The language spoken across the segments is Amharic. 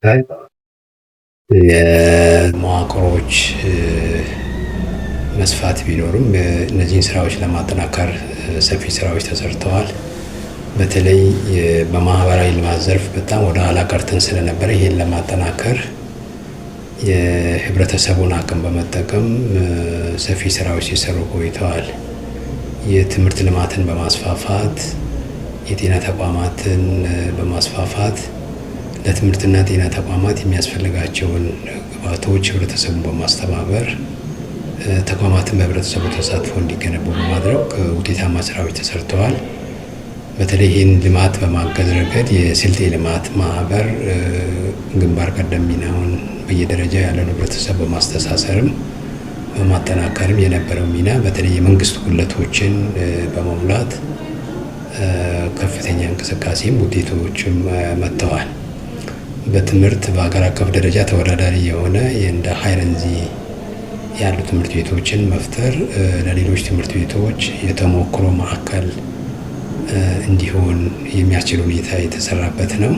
ሲታይ የመዋቅሮች መስፋት ቢኖርም እነዚህን ስራዎች ለማጠናከር ሰፊ ስራዎች ተሰርተዋል። በተለይ በማህበራዊ ልማት ዘርፍ በጣም ወደ ኋላ ቀርተን ስለነበረ ይሄን ለማጠናከር የህብረተሰቡን አቅም በመጠቀም ሰፊ ስራዎች ሲሰሩ ቆይተዋል። የትምህርት ልማትን በማስፋፋት የጤና ተቋማትን በማስፋፋት ለትምህርትና ጤና ተቋማት የሚያስፈልጋቸውን ግብዓቶች ህብረተሰቡን በማስተባበር ተቋማትን በህብረተሰቡ ተሳትፎ እንዲገነቡ በማድረግ ውጤታማ ስራዎች ተሰርተዋል። በተለይ ይህን ልማት በማገዝ ረገድ የስልጤ ልማት ማህበር ግንባር ቀደም ሚናውን በየደረጃ ያለውን ህብረተሰብ በማስተሳሰርም በማጠናከርም የነበረው ሚና በተለይ የመንግስት ጉድለቶችን በመሙላት ከፍተኛ እንቅስቃሴም ውጤቶችም መጥተዋል። በትምህርት በሀገር አቀፍ ደረጃ ተወዳዳሪ የሆነ እንደ ሃይረንዚ ያሉ ትምህርት ቤቶችን መፍጠር ለሌሎች ትምህርት ቤቶች የተሞክሮ ማዕከል እንዲሆን የሚያስችል ሁኔታ የተሰራበት ነው።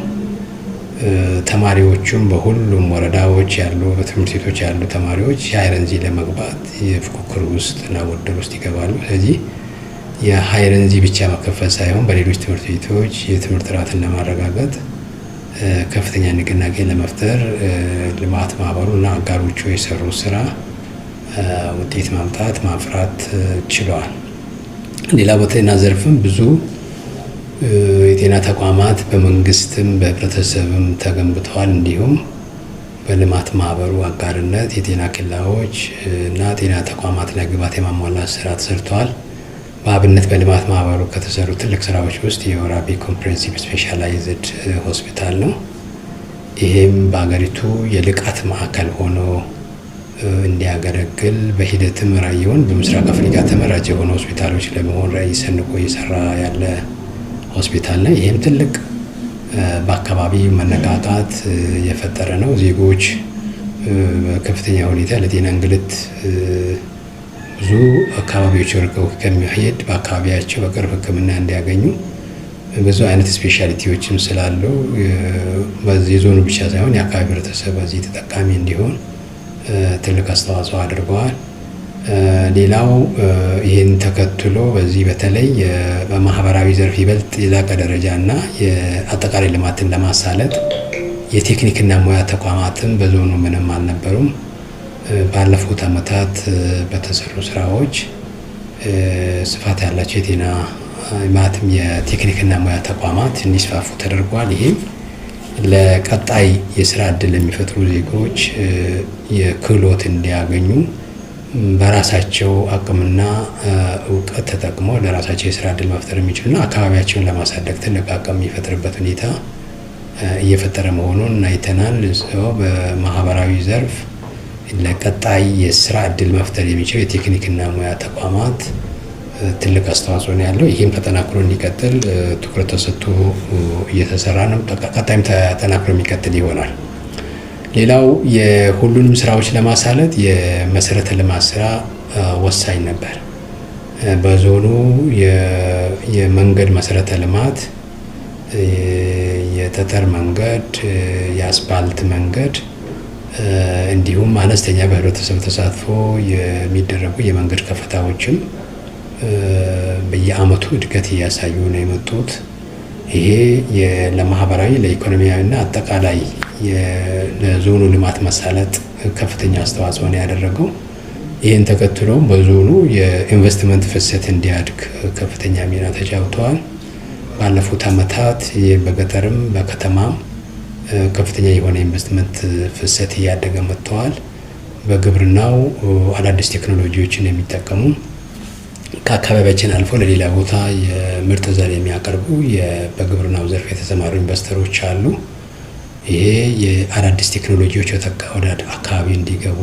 ተማሪዎቹም በሁሉም ወረዳዎች ያሉ በትምህርት ቤቶች ያሉ ተማሪዎች የሃይረንዚ ለመግባት የፉክክር ውስጥ እና ውድድር ውስጥ ይገባሉ። ስለዚህ የሃይረንዚ ብቻ መከፈት ሳይሆን በሌሎች ትምህርት ቤቶች የትምህርት ጥራትን ለማረጋገጥ ከፍተኛ ንቅናቄ ለመፍጠር ልማት ማህበሩ እና አጋሮቹ የሰሩት ስራ ውጤት ማምጣት ማፍራት ችለዋል። ሌላ በጤና ዘርፍም ብዙ የጤና ተቋማት በመንግስትም በህብረተሰብም ተገንብተዋል። እንዲሁም በልማት ማህበሩ አጋርነት የጤና ኬላዎች እና ጤና ተቋማት ላይ ግብዓት የማሟላት ስራ ተሰርተዋል። በአብነት በልማት ማህበሩ ከተሰሩ ትልቅ ስራዎች ውስጥ የወራቤ ኮምፕሬሄንሲቭ ስፔሻላይዝድ ሆስፒታል ነው። ይሄም በሀገሪቱ የልቃት ማዕከል ሆኖ እንዲያገለግል በሂደትም ራዕዩን በምስራቅ አፍሪካ ተመራጭ የሆኑ ሆስፒታሎች ለመሆን ራዕይ ሰንቆ እየሰራ ያለ ሆስፒታል ነው። ይህም ትልቅ በአካባቢው መነቃቃት የፈጠረ ነው። ዜጎች በከፍተኛ ሁኔታ ለጤና እንግልት ብዙ አካባቢዎች ርቀው ከሚሄድ በአካባቢያቸው በቅርብ ሕክምና እንዲያገኙ ብዙ አይነት ስፔሻሊቲዎችም ስላሉ የዞኑ ብቻ ሳይሆን የአካባቢ ህብረተሰብ በዚህ ተጠቃሚ እንዲሆን ትልቅ አስተዋጽኦ አድርገዋል። ሌላው ይህን ተከትሎ በዚህ በተለይ በማህበራዊ ዘርፍ ይበልጥ የላቀ ደረጃ እና የአጠቃላይ ልማትን ለማሳለጥ የቴክኒክና ሙያ ተቋማትም በዞኑ ምንም አልነበሩም። ባለፉት ዓመታት በተሰሩ ስራዎች ስፋት ያላቸው የጤና ማለትም የቴክኒክና ሙያ ተቋማት እንዲስፋፉ ተደርጓል። ይህም ለቀጣይ የስራ እድል የሚፈጥሩ ዜጎች የክህሎት እንዲያገኙ በራሳቸው አቅምና እውቀት ተጠቅመው ለራሳቸው የስራ እድል መፍጠር የሚችሉና አካባቢያቸውን ለማሳደግ ትልቅ አቅም የሚፈጥርበት ሁኔታ እየፈጠረ መሆኑን አይተናል። በማህበራዊ ዘርፍ ለቀጣይ የስራ እድል መፍጠር የሚችሉ የቴክኒክና ሙያ ተቋማት ትልቅ አስተዋጽኦ ነው ያለው። ይህም ተጠናክሮ እንዲቀጥል ትኩረት ተሰጥቶ እየተሰራ ነው። ቀጣይም ተጠናክሮ የሚቀጥል ይሆናል። ሌላው የሁሉንም ስራዎች ለማሳለጥ የመሰረተ ልማት ስራ ወሳኝ ነበር። በዞኑ የመንገድ መሰረተ ልማት የጠጠር መንገድ፣ የአስፓልት መንገድ እንዲሁም አነስተኛ በህብረተሰብ ተሳትፎ የሚደረጉ የመንገድ ከፍታዎችም በየአመቱ እድገት እያሳዩ ነው የመጡት። ይሄ ለማህበራዊ ለኢኮኖሚያዊና አጠቃላይ ለዞኑ ልማት መሳለጥ ከፍተኛ አስተዋጽኦ ነው ያደረገው። ይህን ተከትሎ በዞኑ የኢንቨስትመንት ፍሰት እንዲያድግ ከፍተኛ ሚና ተጫውተዋል። ባለፉት ዓመታት በገጠርም በከተማም ከፍተኛ የሆነ ኢንቨስትመንት ፍሰት እያደገ መጥተዋል። በግብርናው አዳዲስ ቴክኖሎጂዎችን የሚጠቀሙ ከአካባቢያችን አልፎ ለሌላ ቦታ የምርጥ ዘር የሚያቀርቡ በግብርናው ዘርፍ የተሰማሩ ኢንቨስተሮች አሉ። ይሄ የአዳዲስ ቴክኖሎጂዎች ወደ አካባቢ እንዲገቡ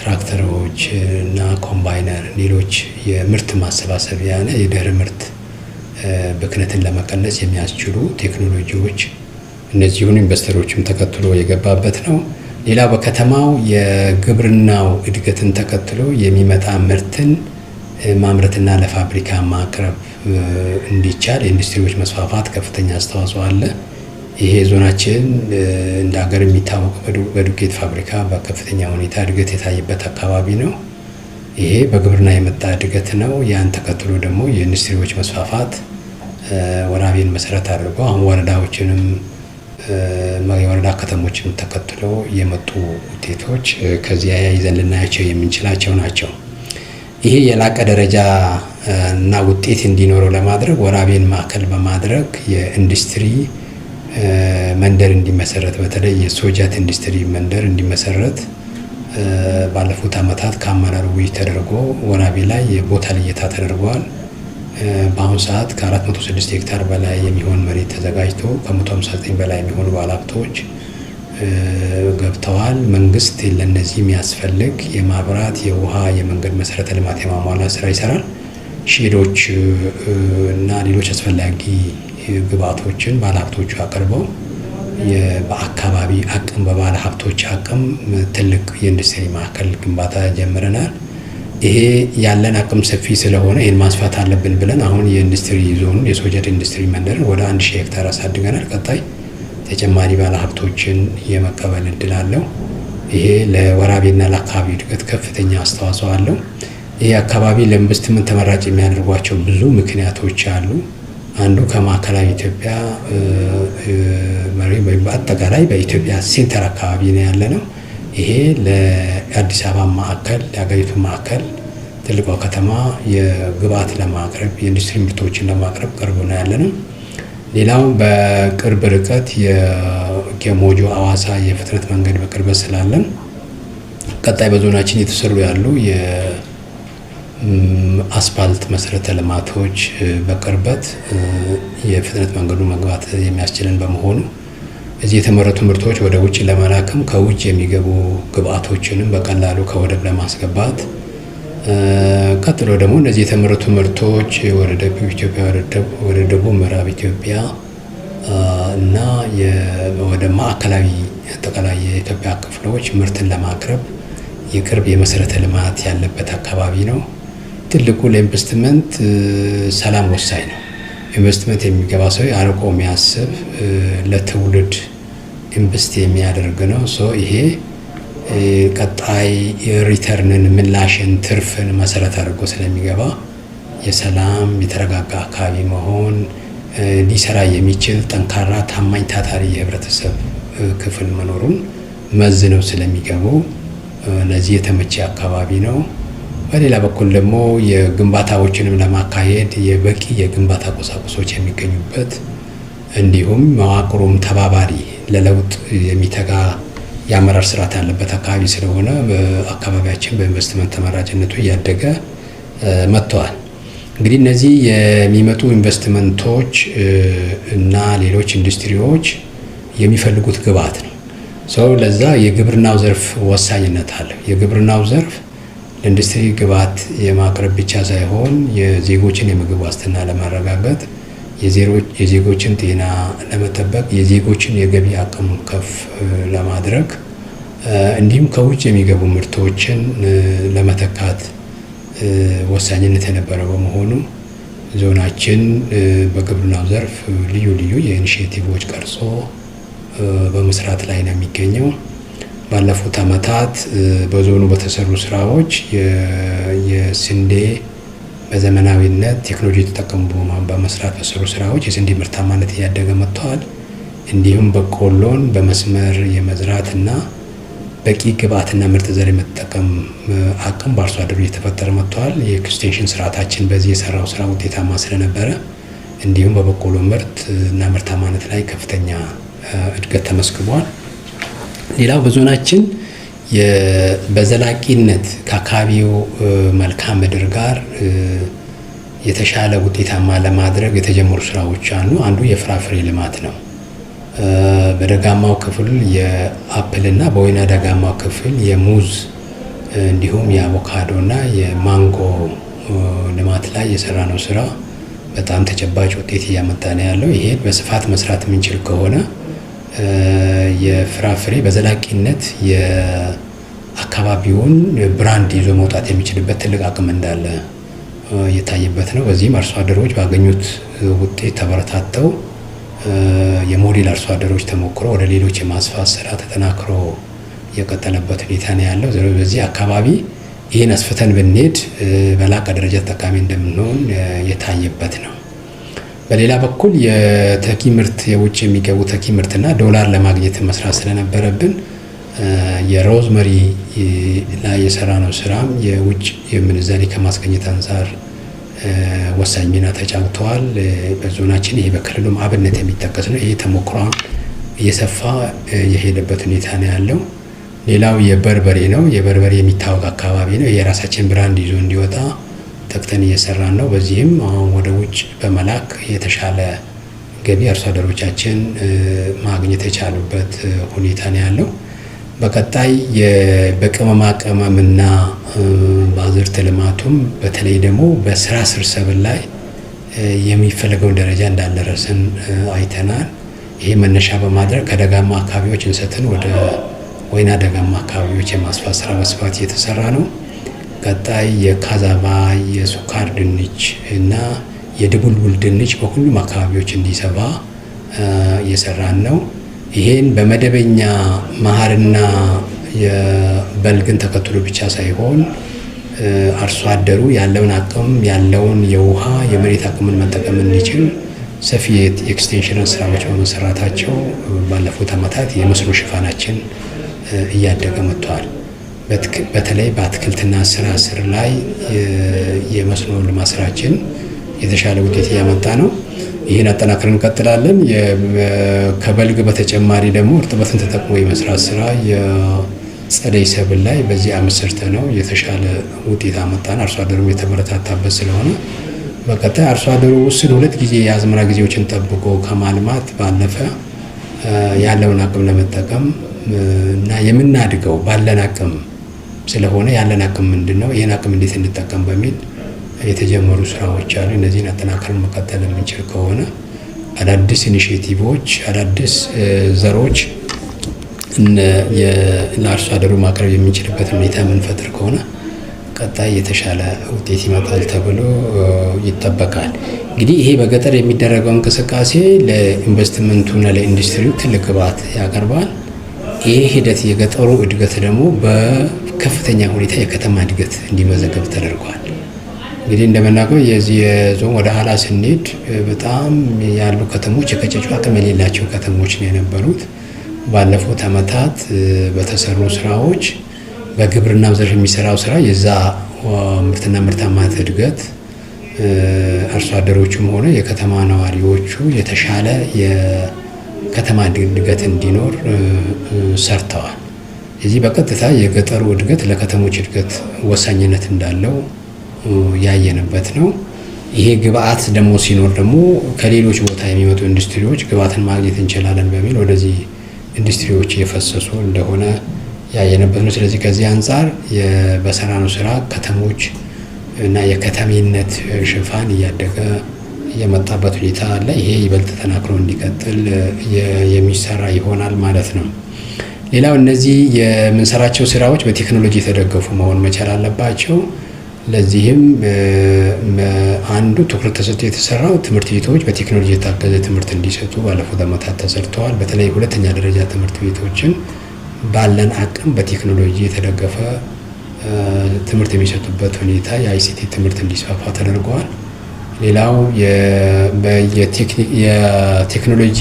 ትራክተሮች እና ኮምባይነር፣ ሌሎች የምርት ማሰባሰቢያና የድህረ ምርት ብክነትን ለመቀነስ የሚያስችሉ ቴክኖሎጂዎች እነዚሁን ኢንቨስተሮችም ተከትሎ የገባበት ነው። ሌላ በከተማው የግብርናው እድገትን ተከትሎ የሚመጣ ምርትን ማምረትና ለፋብሪካ ማቅረብ እንዲቻል የኢንዱስትሪዎች መስፋፋት ከፍተኛ አስተዋጽኦ አለ። ይሄ ዞናችን እንደ ሀገር የሚታወቀው በዱቄት ፋብሪካ በከፍተኛ ሁኔታ እድገት የታየበት አካባቢ ነው። ይሄ በግብርና የመጣ እድገት ነው። ያን ተከትሎ ደግሞ የኢንዱስትሪዎች መስፋፋት ወራቤን መሰረት አድርጎ አሁን ወረዳዎችንም የወረዳ ከተሞችን ተከትሎ የመጡ ውጤቶች ከዚያ ይዘን ልናያቸው የምንችላቸው ናቸው። ይሄ የላቀ ደረጃ እና ውጤት እንዲኖረው ለማድረግ ወራቤን ማዕከል በማድረግ የኢንዱስትሪ መንደር እንዲመሰረት በተለይ የሶጃት ኢንዱስትሪ መንደር እንዲመሰረት ባለፉት ዓመታት ከአመራሩ ውይይት ተደርጎ ወራቤ ላይ የቦታ ልየታ ተደርጓል። በአሁኑ ሰዓት ከ406 ሄክታር በላይ የሚሆን መሬት ተዘጋጅቶ ከ159 በላይ የሚሆኑ ባለሀብቶች ገብተዋል። መንግስት ለነዚህ የሚያስፈልግ የማብራት፣ የውሃ፣ የመንገድ መሰረተ ልማት የማሟላት ስራ ይሰራል። ሼዶች እና ሌሎች አስፈላጊ ግብዓቶችን ባለሀብቶቹ አቅርበው በአካባቢ አቅም በባለሀብቶች አቅም ትልቅ የኢንዱስትሪ ማዕከል ግንባታ ጀምረናል። ይሄ ያለን አቅም ሰፊ ስለሆነ ይህን ማስፋት አለብን ብለን አሁን የኢንዱስትሪ ዞኑን የሶጀት ኢንዱስትሪ መንደርን ወደ 1000 ሄክታር አሳድገናል። ቀጣይ ተጨማሪ ባለሀብቶችን የመቀበል እድል አለው። ይሄ ለወራቤና ለአካባቢ እድገት ከፍተኛ አስተዋጽኦ አለው። ይሄ አካባቢ ለኢንቨስትመንት ተመራጭ የሚያደርጓቸው ብዙ ምክንያቶች አሉ። አንዱ ከማዕከላዊ ኢትዮጵያ በአጠቃላይ በኢትዮጵያ ሴንተር አካባቢ ነው ያለ ነው። ይሄ ለአዲስ አበባ ማዕከል የሀገሪቱ ማዕከል ትልቋ ከተማ የግብዓት ለማቅረብ የኢንዱስትሪ ምርቶችን ለማቅረብ ቅርብ ነው ያለ ነው። ሌላው በቅርብ ርቀት የሞጆ አዋሳ የፍጥነት መንገድ በቅርበት ስላለን ቀጣይ በዞናችን የተሰሩ ያሉ የአስፓልት መሰረተ ልማቶች በቅርበት የፍጥነት መንገዱ መግባት የሚያስችለን በመሆኑ እዚህ የተመረቱ ምርቶች ወደ ውጭ ለመላክም ከውጭ የሚገቡ ግብዓቶችንም በቀላሉ ከወደብ ለማስገባት ቀጥሎ ደግሞ እነዚህ የተመረቱ ምርቶች ወደ ደቡብ ኢትዮጵያ ወደ ደቡብ ምዕራብ ኢትዮጵያ እና ወደ ማዕከላዊ አጠቃላይ የኢትዮጵያ ክፍሎች ምርትን ለማቅረብ የቅርብ የመሰረተ ልማት ያለበት አካባቢ ነው። ትልቁ ለኢንቨስትመንት ሰላም ወሳኝ ነው። ኢንቨስትመንት የሚገባ ሰው አርቆ የሚያስብ ለትውልድ ኢንቨስት የሚያደርግ ነው። ይሄ ቀጣይ ሪተርንን፣ ምላሽን፣ ትርፍን መሰረት አድርጎ ስለሚገባ የሰላም የተረጋጋ አካባቢ መሆን ሊሰራ የሚችል ጠንካራ፣ ታማኝ፣ ታታሪ የህብረተሰብ ክፍል መኖሩን መዝነው ስለሚገቡ ለዚህ የተመቸ አካባቢ ነው። በሌላ በኩል ደግሞ የግንባታዎችንም ለማካሄድ የበቂ የግንባታ ቁሳቁሶች የሚገኙበት እንዲሁም መዋቅሩም ተባባሪ ለለውጥ የሚተጋ የአመራር ስርዓት ያለበት አካባቢ ስለሆነ በአካባቢያችን በኢንቨስትመንት ተመራጭነቱ እያደገ መጥተዋል። እንግዲህ እነዚህ የሚመጡ ኢንቨስትመንቶች እና ሌሎች ኢንዱስትሪዎች የሚፈልጉት ግብዓት ነው። ለዛ የግብርናው ዘርፍ ወሳኝነት አለ። የግብርናው ዘርፍ ለኢንዱስትሪ ግብዓት የማቅረብ ብቻ ሳይሆን የዜጎችን የምግብ ዋስትና ለማረጋገጥ፣ የዜጎችን ጤና ለመጠበቅ፣ የዜጎችን የገቢ አቅም ከፍ ለማድረግ እንዲሁም ከውጭ የሚገቡ ምርቶችን ለመተካት ወሳኝነት የነበረው በመሆኑ ዞናችን በግብርናው ዘርፍ ልዩ ልዩ የኢኒሼቲቮች ቀርጾ በመስራት ላይ ነው የሚገኘው። ባለፉት ዓመታት በዞኑ በተሰሩ ስራዎች የስንዴ በዘመናዊነት ቴክኖሎጂ ተጠቀሙ በመስራት በተሰሩ ስራዎች የስንዴ ምርታማነት እያደገ መጥተዋል። እንዲሁም በቆሎን በመስመር የመዝራትና በቂ ግብዓትና ምርጥ ዘር የመጠቀም አቅም በአርሶ አደሩ እየተፈጠረ መጥተዋል። የኤክስቴንሽን ስርዓታችን በዚህ የሰራው ስራ ውጤታማ ስለነበረ እንዲሁም በበቆሎ ምርት እና ምርታማነት ላይ ከፍተኛ እድገት ተመስግቧል። ሌላው በዞናችን በዘላቂነት ከአካባቢው መልክዓ ምድር ጋር የተሻለ ውጤታማ ለማድረግ የተጀመሩ ስራዎች አሉ። አንዱ የፍራፍሬ ልማት ነው። በደጋማው ክፍል የአፕልና በወይና ደጋማው ክፍል የሙዝ እንዲሁም የአቮካዶና የማንጎ ልማት ላይ የሰራነው ስራ በጣም ተጨባጭ ውጤት እያመጣ ነው ያለው። ይሄን በስፋት መስራት የምንችል ከሆነ የፍራፍሬ በዘላቂነት የአካባቢውን ብራንድ ይዞ መውጣት የሚችልበት ትልቅ አቅም እንዳለ የታየበት ነው። በዚህም አርሶ አደሮች ባገኙት ውጤት ተበረታተው የሞዴል አርሶ አደሮች ተሞክሮ ወደ ሌሎች የማስፋት ስራ ተጠናክሮ የቀጠለበት ሁኔታ ነው ያለው። በዚህ አካባቢ ይህን አስፍተን ብንሄድ በላቀ ደረጃ ተጠቃሚ እንደምንሆን የታየበት ነው። በሌላ በኩል የተኪ ምርት የውጭ የሚገቡ ተኪ ምርትና ዶላር ለማግኘት መስራት ስለነበረብን የሮዝመሪ ላይ የሰራነው ስራም የውጭ የምንዛሪ ከማስገኘት አንጻር ወሳኝ ሚና ተጫውተዋል። በዞናችን ይሄ በክልሉም አብነት የሚጠቀስ ነው። ይሄ ተሞክሮ እየሰፋ የሄደበት ሁኔታ ነው ያለው። ሌላው የበርበሬ ነው። የበርበሬ የሚታወቅ አካባቢ ነው። የራሳችን ብራንድ ይዞ እንዲወጣ ተግተን እየሰራን ነው። በዚህም አሁን ወደ ውጭ በመላክ የተሻለ ገቢ አርሶ አደሮቻችን ማግኘት የቻሉበት ሁኔታ ነው ያለው። በቀጣይ በቅመማ ቅመምና በአዝርዕት ልማቱም በተለይ ደግሞ በስራ ስር ሰብል ላይ የሚፈለገውን ደረጃ እንዳልደረስን አይተናል። ይሄ መነሻ በማድረግ ከደጋማ አካባቢዎች እንሰትን ወደ ወይና ደጋማ አካባቢዎች የማስፋት ስራ በስፋት እየተሰራ ነው። ቀጣይ የካዛቫ የሱካር ድንች እና የድቡልቡል ድንች በሁሉም አካባቢዎች እንዲሰፋ እየሰራን ነው። ይሄን በመደበኛ መኸርና የበልግን ተከትሎ ብቻ ሳይሆን አርሶ አደሩ ያለውን አቅም ያለውን የውሃ የመሬት አቅምን መጠቀም እንዲችል ሰፊ የኤክስቴንሽን ስራዎች በመሰራታቸው ባለፉት ዓመታት የመስኖ ሽፋናችን እያደገ መጥቷል። በተለይ በአትክልትና ስራ ስር ላይ የመስኖ ልማት ስራችን የተሻለ ውጤት እያመጣ ነው። ይህን አጠናክረን እንቀጥላለን። ከበልግ በተጨማሪ ደግሞ እርጥበትን ተጠቅሞ የመስራት ስራ የጸደይ ሰብል ላይ በዚህ ዓመት ሰርተነው የተሻለ ውጤት አመጣን። አርሶ አደሩም የተበረታታበት ስለሆነ በቀጣይ አርሶ አደሩ ውስን 2 ጊዜ የአዝመራ ጊዜዎችን ጠብቆ ከማልማት ባለፈ ያለውን አቅም ለመጠቀም እና የምናድገው ባለን አቅም ስለሆነ ያለን አቅም ምንድነው፣ ይህን አቅም እንዴት እንጠቀም በሚል የተጀመሩ ስራዎች አሉ። እነዚህን አጠናክረን መቀጠል የምንችል ከሆነ አዳዲስ ኢኒሼቲቮች፣ አዳዲስ ዘሮች ለአርሶ አደሩ ማቅረብ የምንችልበት ሁኔታ የምንፈጥር ከሆነ ቀጣይ የተሻለ ውጤት ይመጣል ተብሎ ይጠበቃል። እንግዲህ ይሄ በገጠር የሚደረገው እንቅስቃሴ ለኢንቨስትመንቱና ለኢንዱስትሪው ትልቅ ግብዓት ያቀርባል። ይህ ሂደት የገጠሩ እድገት ደግሞ በከፍተኛ ሁኔታ የከተማ እድገት እንዲመዘገብ ተደርጓል። እንግዲህ እንደምናውቀው የዚህ የዞን ወደ ኋላ ስንሄድ በጣም ያሉ ከተሞች የቀጨጩ አቅም የሌላቸው ከተሞች ነው የነበሩት። ባለፉት ዓመታት በተሰሩ ስራዎች በግብርናው ዘርፍ የሚሰራው ስራ የዛ ምርትና ምርታማነት እድገት አርሶ አደሮቹም ሆነ የከተማ ነዋሪዎቹ የተሻለ የከተማ እድገት እንዲኖር ሰርተዋል። የዚህ በቀጥታ የገጠሩ እድገት ለከተሞች እድገት ወሳኝነት እንዳለው ያየንበት ነው። ይሄ ግብአት ደግሞ ሲኖር ደግሞ ከሌሎች ቦታ የሚመጡ ኢንዱስትሪዎች ግብአትን ማግኘት እንችላለን በሚል ወደዚህ ኢንዱስትሪዎች እየፈሰሱ እንደሆነ ያየንበት ነው። ስለዚህ ከዚህ አንጻር በሰራነው ስራ ከተሞች እና የከተሜነት ሽፋን እያደገ የመጣበት ሁኔታ አለ። ይሄ ይበልጥ ተጠናክሮ እንዲቀጥል የሚሰራ ይሆናል ማለት ነው። ሌላው እነዚህ የምንሰራቸው ስራዎች በቴክኖሎጂ የተደገፉ መሆን መቻል አለባቸው። ለዚህም አንዱ ትኩረት ተሰጥቶ የተሰራው ትምህርት ቤቶች በቴክኖሎጂ የታገዘ ትምህርት እንዲሰጡ ባለፉት ዓመታት ተሰርተዋል። በተለይ ሁለተኛ ደረጃ ትምህርት ቤቶችን ባለን አቅም በቴክኖሎጂ የተደገፈ ትምህርት የሚሰጡበት ሁኔታ የአይሲቲ ትምህርት እንዲስፋፋ ተደርገዋል። ሌላው የቴክኖሎጂ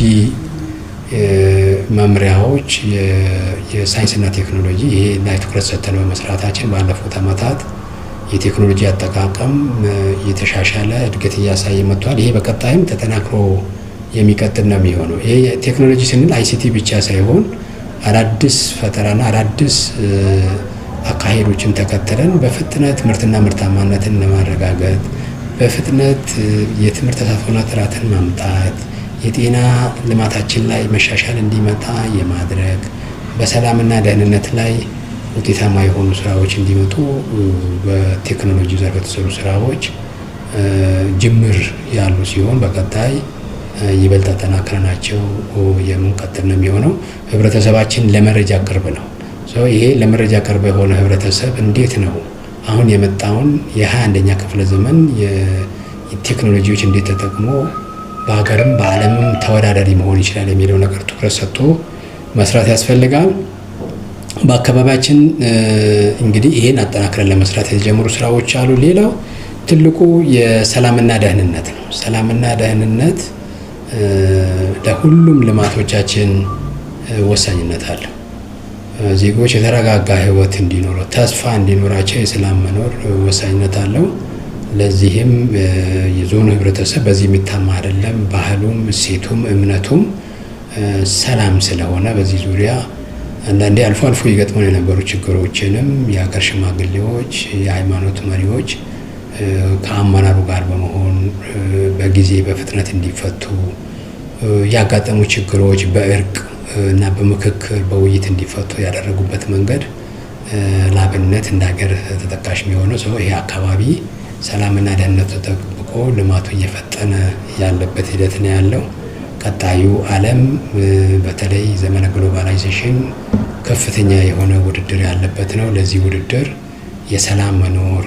መምሪያዎች የሳይንስና ቴክኖሎጂ ይሄ ላይ ትኩረት ሰጥተን በመስራታችን ባለፉት ዓመታት የቴክኖሎጂ አጠቃቀም የተሻሻለ እድገት እያሳየ መጥቷል። ይሄ በቀጣይም ተጠናክሮ የሚቀጥል ነው የሚሆነው። ይሄ ቴክኖሎጂ ስንል አይሲቲ ብቻ ሳይሆን አዳዲስ ፈጠራና አዳዲስ አካሄዶችን ተከትለን በፍጥነት ምርትና ምርታማነትን ለማረጋገጥ በፍጥነት የትምህርት ተሳትፎና ጥራትን ማምጣት የጤና ልማታችን ላይ መሻሻል እንዲመጣ የማድረግ በሰላምና ደህንነት ላይ ውጤታማ የሆኑ ስራዎች እንዲመጡ በቴክኖሎጂ ዘርፍ የተሰሩ ስራዎች ጅምር ያሉ ሲሆን በቀጣይ ይበልጥ አጠናክረናቸው የምንቀጥል ነው የሚሆነው። ህብረተሰባችን ለመረጃ ቅርብ ነው። ይሄ ለመረጃ ቅርብ የሆነ ህብረተሰብ እንዴት ነው አሁን የመጣውን የ21ኛ ክፍለ ዘመን የቴክኖሎጂዎች እንዴት ተጠቅሞ በሀገርም በዓለምም ተወዳዳሪ መሆን ይችላል የሚለው ነገር ትኩረት ሰጥቶ መስራት ያስፈልጋል። በአካባቢያችን እንግዲህ ይሄን አጠናክረን ለመስራት የተጀመሩ ስራዎች አሉ። ሌላው ትልቁ የሰላምና ደህንነት ነው። ሰላምና ደህንነት ለሁሉም ልማቶቻችን ወሳኝነት አለው። ዜጎች የተረጋጋ ህይወት እንዲኖሩ፣ ተስፋ እንዲኖራቸው የሰላም መኖር ወሳኝነት አለው። ለዚህም የዞኑ ህብረተሰብ በዚህ የሚታማ አይደለም። ባህሉም፣ እሴቱም፣ እምነቱም ሰላም ስለሆነ በዚህ ዙሪያ አንዳንዴ አልፎ አልፎ ይገጥመው የነበሩ ችግሮችንም የሀገር ሽማግሌዎች፣ የሃይማኖት መሪዎች ከአመራሩ ጋር በመሆን በጊዜ በፍጥነት እንዲፈቱ ያጋጠሙ ችግሮች በእርቅ እና በምክክር በውይይት እንዲፈቱ ያደረጉበት መንገድ ለአብነት እንደ ሀገር ተጠቃሽ የሚሆነው ሰው ይሄ አካባቢ ሰላምና ደህንነቱ ተጠብቆ ልማቱ እየፈጠነ ያለበት ሂደት ነው ያለው። ቀጣዩ ዓለም በተለይ ዘመነ ግሎባላይዜሽን ከፍተኛ የሆነ ውድድር ያለበት ነው። ለዚህ ውድድር የሰላም መኖር፣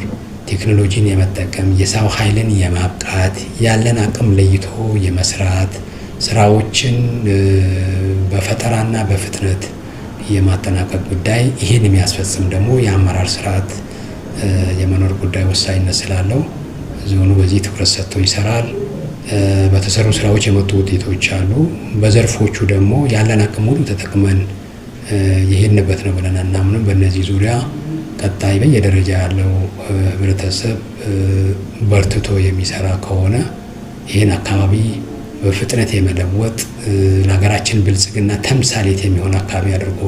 ቴክኖሎጂን የመጠቀም፣ የሰው ኃይልን የማብቃት፣ ያለን አቅም ለይቶ የመስራት ስራዎችን በፈጠራና በፍጥነት የማጠናቀቅ ጉዳይ፣ ይህን የሚያስፈጽም ደግሞ የአመራር ስርዓት የመኖር ጉዳይ ወሳኝነት ስላለው ዞኑ በዚህ ትኩረት ሰጥቶ ይሰራል። በተሰሩ ስራዎች የመጡ ውጤቶች አሉ። በዘርፎቹ ደግሞ ያለን አቅም ሁሉ ተጠቅመን ይሄንበት ነው ብለን አናምንም። በእነዚህ ዙሪያ ቀጣይ በየደረጃ ያለው ህብረተሰብ በርትቶ የሚሰራ ከሆነ ይህን አካባቢ በፍጥነት የመለወጥ ለሀገራችን ብልጽግና ተምሳሌት የሚሆን አካባቢ አድርጎ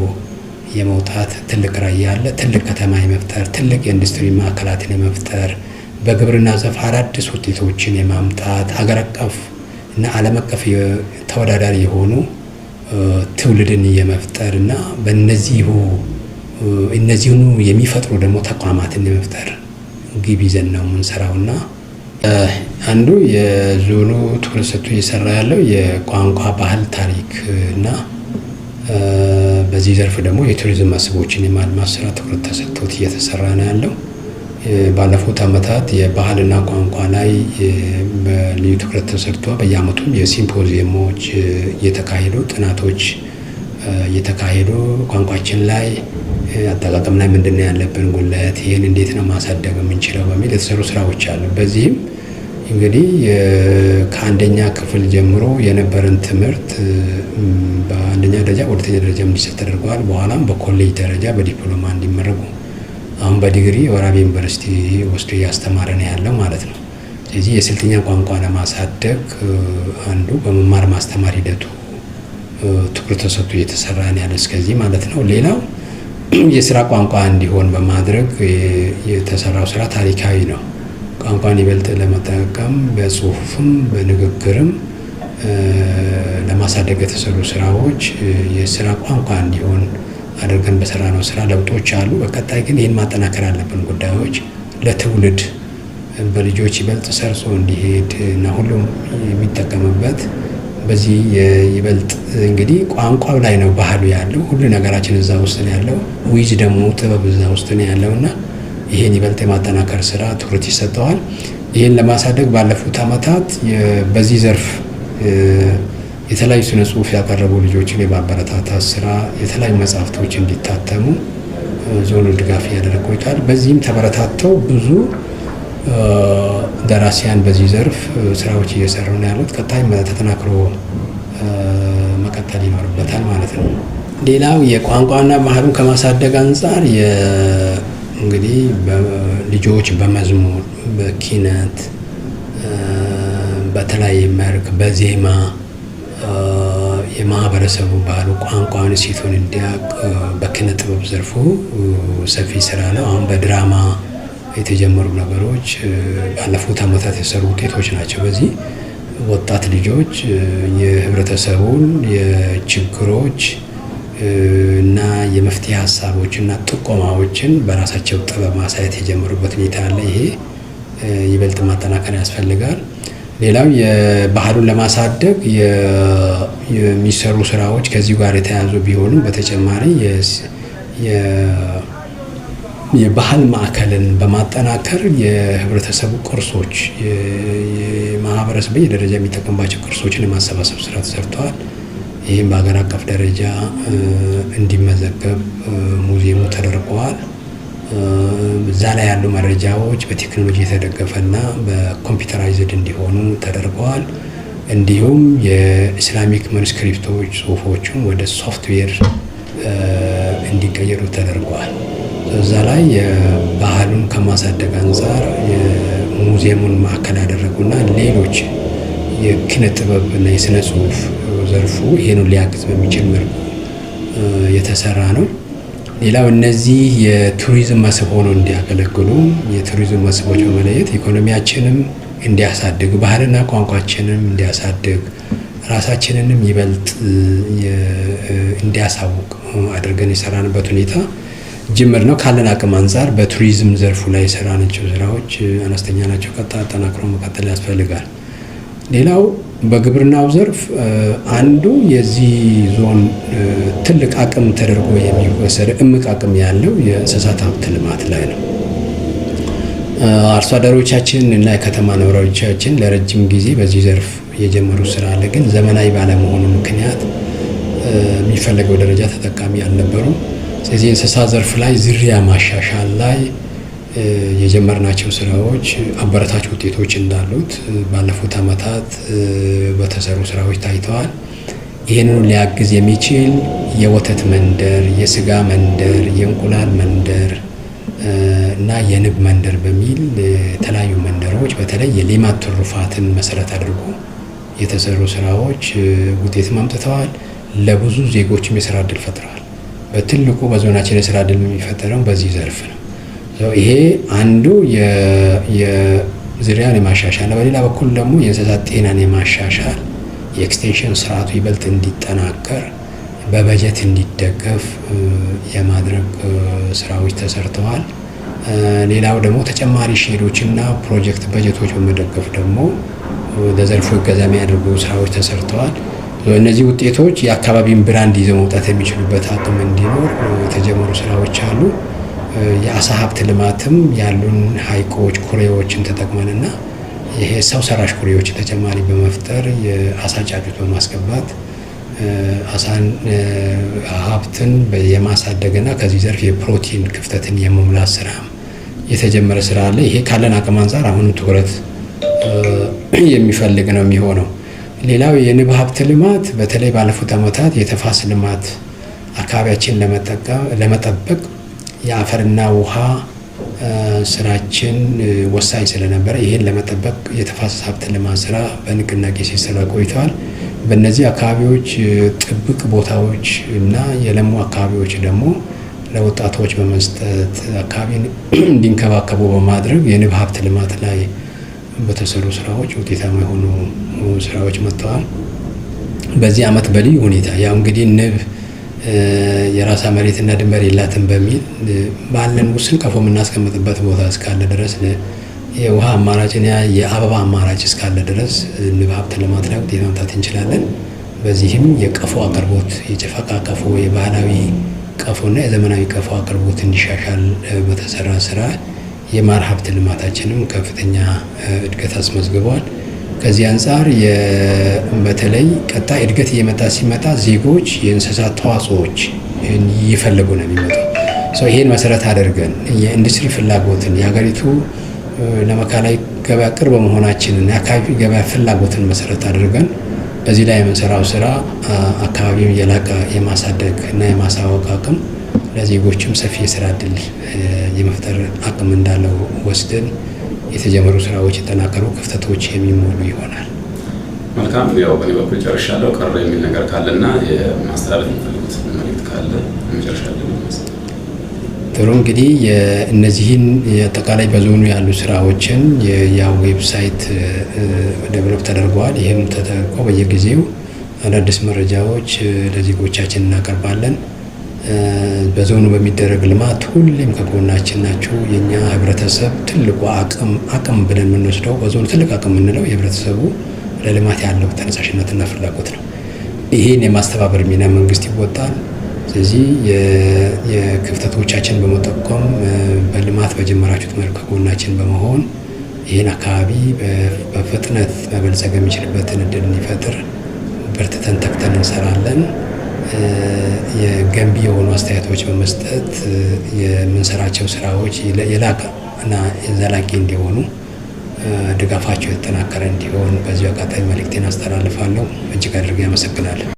የመውጣት ትልቅ ራዕይ ያለ፣ ትልቅ ከተማ የመፍጠር፣ ትልቅ የኢንዱስትሪ ማዕከላትን የመፍጠር፣ በግብርና ዘርፍ አዳዲስ ውጤቶችን የማምጣት፣ ሀገር አቀፍ እና ዓለም አቀፍ ተወዳዳሪ የሆኑ ትውልድን የመፍጠር እና እነዚህኑ የሚፈጥሩ ደግሞ ተቋማትን የመፍጠር ግብ ይዘን ነው የምንሰራውና አንዱ የዞኑ ትኩረት ሰጥቶ እየሰራ ያለው የቋንቋ ባህል፣ ታሪክ እና በዚህ ዘርፍ ደግሞ የቱሪዝም መስህቦችን የማልማት ስራ ትኩረት ተሰጥቶት እየተሰራ ነው ያለው። ባለፉት ዓመታት የባህልና ቋንቋ ላይ በልዩ ትኩረት ተሰርቶ በየዓመቱም የሲምፖዚየሞች እየተካሄዱ፣ ጥናቶች እየተካሄዱ ቋንቋችን ላይ አጠቃቀም ላይ ምንድን ነው ያለብን ጉድለት፣ ይህን እንዴት ነው ማሳደግ የምንችለው በሚል የተሰሩ ስራዎች አሉ። በዚህም እንግዲህ ከአንደኛ ክፍል ጀምሮ የነበረን ትምህርት በአንደኛ ደረጃ ሁለተኛ ደረጃ እንዲሰጥ ተደርገዋል። በኋላም በኮሌጅ ደረጃ በዲፕሎማ እንዲመረቁ አሁን በዲግሪ ወራቤ ዩኒቨርሲቲ ወስዶ እያስተማረ ነው ያለው ማለት ነው። ስለዚህ የስልጥኛ ቋንቋ ለማሳደግ አንዱ በመማር ማስተማር ሂደቱ ትኩረት ተሰጥቶ እየተሰራ ነው ያለ እስከዚህ ማለት ነው። ሌላው የስራ ቋንቋ እንዲሆን በማድረግ የተሰራው ስራ ታሪካዊ ነው። ቋንቋን ይበልጥ ለመጠቀም በጽሁፍም በንግግርም ለማሳደግ የተሰሩ ስራዎች የስራ ቋንቋ እንዲሆን አድርገን በሰራነው ስራ ለውጦች አሉ። በቀጣይ ግን ይህን ማጠናከር አለብን። ጉዳዮች ለትውልድ በልጆች ይበልጥ ሰርጾ እንዲሄድ እና ሁሉም የሚጠቀምበት በዚህ ይበልጥ እንግዲህ ቋንቋው ላይ ነው ባህሉ ያለው፣ ሁሉ ነገራችን እዛ ውስጥ ነው ያለው፣ ዊዝ ደግሞ ጥበብ እዛ ውስጥ ነው ያለው እና ይህን ይበልጥ የማጠናከር ስራ ትኩረት ይሰጠዋል። ይህን ለማሳደግ ባለፉት ዓመታት በዚህ ዘርፍ የተለያዩ ስነ ጽሁፍ ያቀረቡ ልጆችን የማበረታታት ስራ፣ የተለያዩ መጽሐፍቶች እንዲታተሙ ዞኑ ድጋፍ እያደረገ ቆይቷል። በዚህም ተበረታተው ብዙ ደራሲያን በዚህ ዘርፍ ስራዎች እየሰሩ ነው ያሉት። ቀጣይ ተጠናክሮ መቀጠል ይኖርበታል ማለት ነው። ሌላው የቋንቋና ባህሉን ከማሳደግ አንጻር እንግዲህ ልጆች በመዝሙር፣ በኪነት፣ በተለያየ መልክ በዜማ የማህበረሰቡ ባህሉ ቋንቋውን እሴቱን እንዲያውቅ በኪነ ጥበብ ዘርፉ ሰፊ ስራ ነው። አሁን በድራማ የተጀመሩ ነገሮች ባለፉት ዓመታት የሰሩ ውጤቶች ናቸው። በዚህ ወጣት ልጆች የህብረተሰቡን የችግሮች እና የመፍትሄ ሀሳቦች እና ጥቆማዎችን በራሳቸው ጥበብ ማሳየት የጀመሩበት ሁኔታ አለ። ይሄ ይበልጥ ማጠናከር ያስፈልጋል። ሌላው የባህሉን ለማሳደግ የሚሰሩ ስራዎች ከዚህ ጋር የተያዙ ቢሆኑም በተጨማሪ የባህል ማዕከልን በማጠናከር የህብረተሰቡ ቅርሶች የማህበረሰብ በየደረጃ የሚጠቀምባቸው ቅርሶችን የማሰባሰብ ስራ ተሰርተዋል። ይህም በሀገር አቀፍ ደረጃ እንዲመዘገብ ሙዚየሙ ተደርገዋል። እዛ ላይ ያሉ መረጃዎች በቴክኖሎጂ የተደገፈና በኮምፒውተራይዝድ እንዲሆኑ ተደርገዋል። እንዲሁም የኢስላሚክ ማኑስክሪፕቶች ጽሁፎቹን ወደ ሶፍትዌር እንዲቀየሩ ተደርገዋል። እዛ ላይ የባህሉን ከማሳደግ አንጻር የሙዚየሙን ማዕከል ያደረጉና ሌሎች የኪነ ጥበብ እና የስነ ጽሁፍ ዘርፉ ይሄንን ሊያግዝ በሚችል መልኩ የተሰራ ነው። ሌላው እነዚህ የቱሪዝም መስህብ ሆነው እንዲያገለግሉ የቱሪዝም መስህቦች በመለየት ኢኮኖሚያችንም እንዲያሳድግ ባህልና ቋንቋችንም እንዲያሳድግ ራሳችንንም ይበልጥ እንዲያሳውቅ አድርገን የሰራንበት ሁኔታ ጅምር ነው። ካለን አቅም አንጻር በቱሪዝም ዘርፉ ላይ የሰራናቸው ስራዎች አነስተኛ ናቸው። አጠናክሮ መቀጠል ያስፈልጋል። ሌላው በግብርናው ዘርፍ አንዱ የዚህ ዞን ትልቅ አቅም ተደርጎ የሚወሰድ እምቅ አቅም ያለው የእንስሳት ሀብት ልማት ላይ ነው። አርሶ አደሮቻችን እና የከተማ ነዋሪዎቻችን ለረጅም ጊዜ በዚህ ዘርፍ የጀመሩ ስራ አለ፣ ግን ዘመናዊ ባለመሆኑ ምክንያት የሚፈለገው ደረጃ ተጠቃሚ አልነበሩም። ስለዚህ የእንስሳት ዘርፍ ላይ ዝርያ ማሻሻል ላይ የጀመርናቸው ስራዎች አበረታች ውጤቶች እንዳሉት ባለፉት ዓመታት በተሰሩ ስራዎች ታይተዋል። ይህንኑ ሊያግዝ የሚችል የወተት መንደር፣ የስጋ መንደር፣ የእንቁላል መንደር እና የንብ መንደር በሚል የተለያዩ መንደሮች በተለይ የሌማት ትሩፋትን መሰረት አድርጎ የተሰሩ ስራዎች ውጤትም አምጥተዋል። ለብዙ ዜጎችም የስራ እድል ፈጥረዋል። በትልቁ በዞናችን የስራ እድል የሚፈጠረው በዚህ ዘርፍ ነው። ይሄ አንዱ የዝርያን የማሻሻል ነው። በሌላ በኩል ደግሞ የእንስሳት ጤናን የማሻሻል የኤክስቴንሽን ስርዓቱ ይበልጥ እንዲጠናከር በበጀት እንዲደገፍ የማድረግ ስራዎች ተሰርተዋል። ሌላው ደግሞ ተጨማሪ ሼዶችና ፕሮጀክት በጀቶች በመደገፍ ደግሞ ለዘርፉ እገዛ የሚያደርጉ ስራዎች ተሰርተዋል። እነዚህ ውጤቶች የአካባቢን ብራንድ ይዘው መውጣት የሚችሉበት አቅም እንዲኖር የተጀመሩ ስራዎች አሉ። የአሳ ሀብት ልማትም ያሉን ሀይቆች፣ ኩሬዎችን ተጠቅመንና ይሄ ሰው ሰራሽ ኩሬዎችን ተጨማሪ በመፍጠር የአሳ ጫጩት በማስገባት አሳን ሀብትን የማሳደግና ከዚህ ዘርፍ የፕሮቲን ክፍተትን የመሙላት ስራ የተጀመረ ስራ አለ። ይሄ ካለን አቅም አንጻር አሁንም ትኩረት የሚፈልግ ነው የሚሆነው። ሌላው የንብ ሀብት ልማት በተለይ ባለፉት ዓመታት የተፋሰስ ልማት አካባቢያችን ለመጠበቅ የአፈርና ውሃ ስራችን ወሳኝ ስለነበረ ይህን ለመጠበቅ የተፋሰስ ሀብት ልማት ስራ በንቅናቄ ሲሰራ ቆይተዋል። በእነዚህ አካባቢዎች ጥብቅ ቦታዎች እና የለሙ አካባቢዎች ደግሞ ለወጣቶች በመስጠት አካባቢን እንዲንከባከቡ በማድረግ የንብ ሀብት ልማት ላይ በተሰሩ ስራዎች ውጤታማ የሆኑ ስራዎች መጥተዋል። በዚህ ዓመት በልዩ ሁኔታ ያው እንግዲህ ንብ የራሳ መሬትና ድንበር የላትም በሚል ባለን ውስን ቀፎ የምናስቀምጥበት ቦታ እስካለ ድረስ የውሃ አማራጭና የአበባ አማራጭ እስካለ ድረስ ንብ ሀብት ልማት ላይ ውጤት ማምጣት እንችላለን። በዚህም የቀፎ አቅርቦት የጨፈቃ ቀፎ፣ የባህላዊ ቀፎና የዘመናዊ ቀፎ አቅርቦት እንዲሻሻል በተሰራ ስራ የማር ሀብት ልማታችንም ከፍተኛ እድገት አስመዝግቧል። ከዚህ አንጻር በተለይ ቀጣይ እድገት እየመጣ ሲመጣ ዜጎች የእንስሳት ተዋጽኦዎች እየፈለጉ ነው የሚመጣው። ይሄን መሰረት አድርገን የኢንዱስትሪ ፍላጎትን የሀገሪቱ ለመካላይ ገበያ ቅርብ በመሆናችንና የአካባቢ ገበያ ፍላጎትን መሰረት አድርገን በዚህ ላይ የምንሰራው ስራ አካባቢውን የላቀ የማሳደግ እና የማሳወቅ አቅም ለዜጎችም ሰፊ የስራ እድል የመፍጠር አቅም እንዳለው ወስደን የተጀመሩ ስራዎች የተጠናከሩ ክፍተቶች የሚሞሉ ይሆናል። መልካም። ያው በእኔ በኩል ጨርሻለሁ። ቀረ የሚል ነገር ካለና የማስተላለፍ የሚፈልጉት መልዕክት ካለ መጨረሻለሁ። ጥሩ። እንግዲህ እነዚህን አጠቃላይ በዞኑ ያሉ ስራዎችን የዌብሳይት ዴቨሎፕ ተደርገዋል። ይህም ተጠቅቆ በየጊዜው አዳዲስ መረጃዎች ለዜጎቻችን እናቀርባለን። በዞኑ በሚደረግ ልማት ሁሌም ከጎናችን ናቸው። የኛ ህብረተሰብ ትልቁ አቅም ብለን የምንወስደው በዞኑ ትልቅ አቅም የምንለው የህብረተሰቡ ለልማት ያለው ተነሳሽነትና ፍላጎት ነው። ይሄን የማስተባበር ሚና መንግስት ይወጣል። ስለዚህ የክፍተቶቻችን በመጠቆም በልማት በጀመራችሁት መልክ ከጎናችን በመሆን ይህን አካባቢ በፍጥነት መበልጸግ የሚችልበትን እድል እንዲፈጥር በርትተን ተግተን እንሰራለን። የገንቢ የሆኑ አስተያየቶች በመስጠት የምንሰራቸው ስራዎች የላቀ እና ዘላቂ እንዲሆኑ ድጋፋቸው የተጠናከረ እንዲሆን በዚሁ አጋጣሚ መልእክቴን አስተላልፋለሁ። እጅግ አድርጌ አመሰግናለሁ።